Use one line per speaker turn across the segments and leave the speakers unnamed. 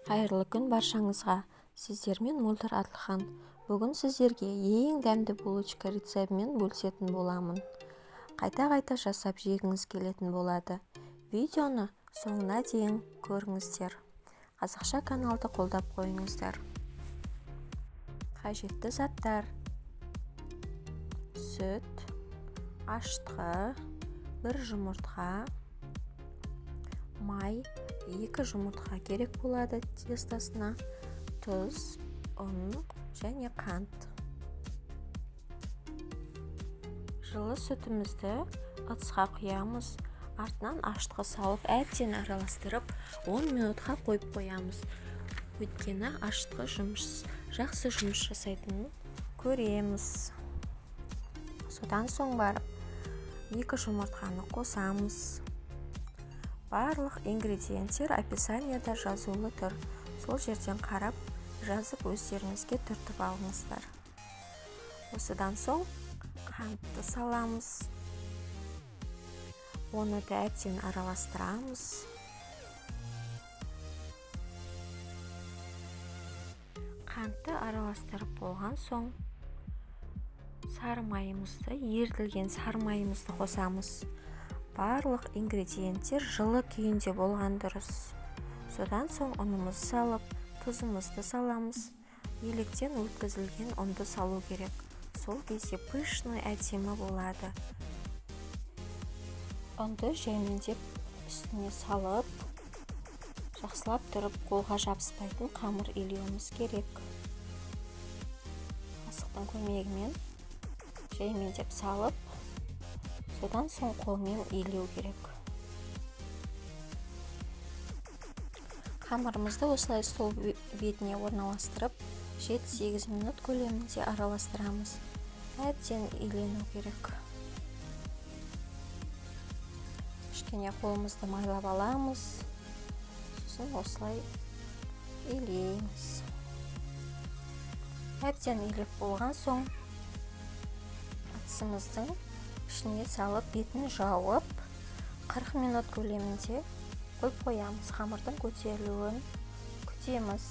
Қайырлы күн баршаңызға. Сіздермен Мөлдір Адылхан. Бүгін сіздерге ең дәмді булочка рецебімен бөлісетін боламын. Қайта-қайта жасап жегіңіз келетін болады. Видеоны соңына дейін көріңіздер. Қазақша каналды қолдап қойыңыздар. Қажетті заттар: сүт, ашытқы, 1 жұмыртқа, май, 2 жұмыртқа керек болады тестасына, тұз, ұн және қант. Жылы сүтімізді ыдысқа құямыз, артынан ашытқы салып әбден араластырып 10 минутқа қойып қоямыз. Өйткені ашытқы жақсы жұмыс жасайтынын көреміз. Содан соң барып 2 жұмыртқаны қосамыз. Барлық ингредиенттер описаниеда жазулы тұр. Сол жерден қарап, жазып өздеріңізге түртіп алыңыздар. Осыдан соң қантты саламыз. Оны да әбден араластырамыз. Қантты араластырып болған соң сары майымызды, ерітілген сары майымызды қосамыз. Барлық ингредиенттер жылы күйінде болған дұрыс. Содан соң ұнымызды салып, тұзымызды саламыз. Електен өткізілген ұнды салу керек. Сол кезде пышный әдемі болады. Ұнды жаймендеп үстіне салып, жақсылап тұрып қолға жабыспайтын қамыр илеуіміз керек. Қасықтың көмегімен жаймендеп салып, содан соң қолмен илеу керек. Қамырымызды осылай стол бетіне орналастырып, 7-8 минут көлемінде араластырамыз. Әбден илену керек. Кішкене қолымызды майлап аламыз. Сосын осылай илейміз. Әбден илеп болған соң ыдысымыздың ішіне салып, бетін жауып, 40 минут көлемінде қойып қоямыз. Қамырдың көтерілуін күтеміз.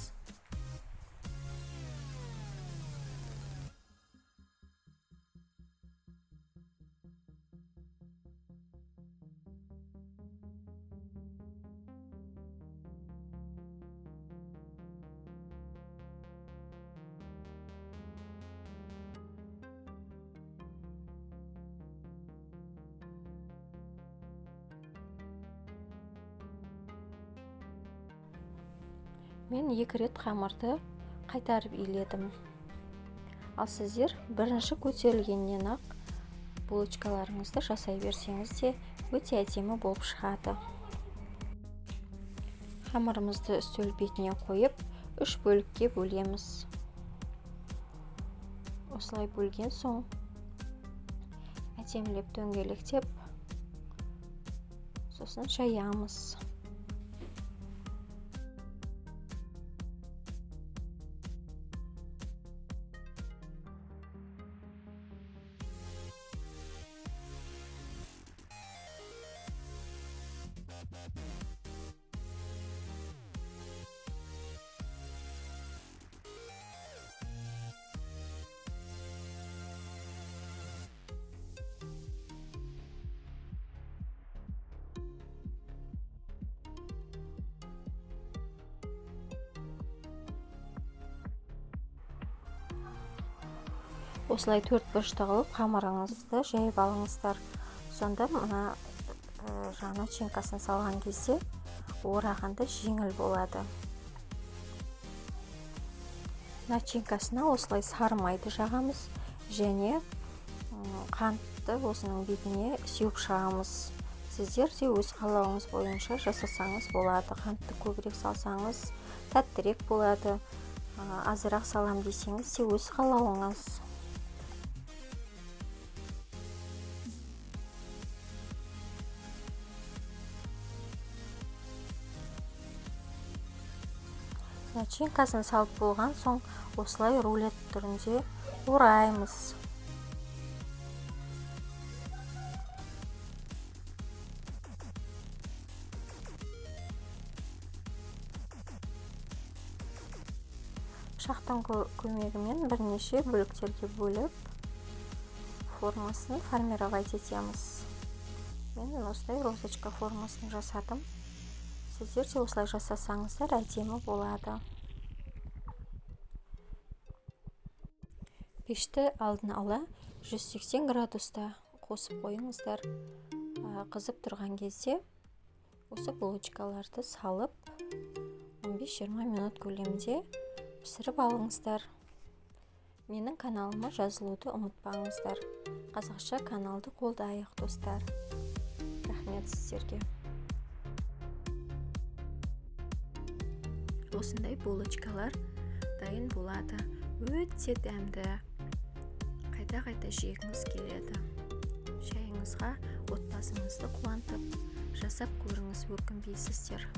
Мен 2 рет қамырды қайтарып иледім. Ал сіздер бірінші көтерілгеннен ақ булочкаларыңызды жасай берсеңіз де өте әдемі болып шығады. Қамырымызды үстел бетіне қойып, 3 бөлікке бөлеміз. Осылай бөлген соң әдемілеп дөңгелектеп, сосын жаямыз. Осылай 4 бұрышты қылып қамырыңызды жайып алыңыздар. Сонда мына начинкасын салған кезде орағанда жеңіл болады. Начинкасына осылай сары майды жағамыз және қантты осының бетіне сеуіп шығамыз. Сіздер де өз қалауыңыз бойынша жасасаңыз болады. Қантты көбірек салсаңыз тәттірек болады. Азырақ салам десеңіз де өз қалауыңыз. Начинкасын салып болған соң осылай рулет түрінде ораймыз. пышақтың көмегімен бірнеше бөліктерге бөліп формасын формировать етеміз. Мен осылай розочка формасын жасадым. Сіздер де осылай жасасаңыздар әдемі болады. Пешті алдын ала 180 градуста қосып қойыңыздар. Қызып тұрған кезде осы булочкаларды салып 15-20 минут көлемінде пісіріп алыңыздар. Менің каналыма жазылуды ұмытпаңыздар. Қазақша каналды қолдайық, достар. Рахмет сіздерге. Осындай булочкалар дайын болады. Өте дәмді. Қайта-қайта жегіңіз келеді. Шайыңызға отбасыңызды қуантып, жасап көріңіз, өкінбейсіздер.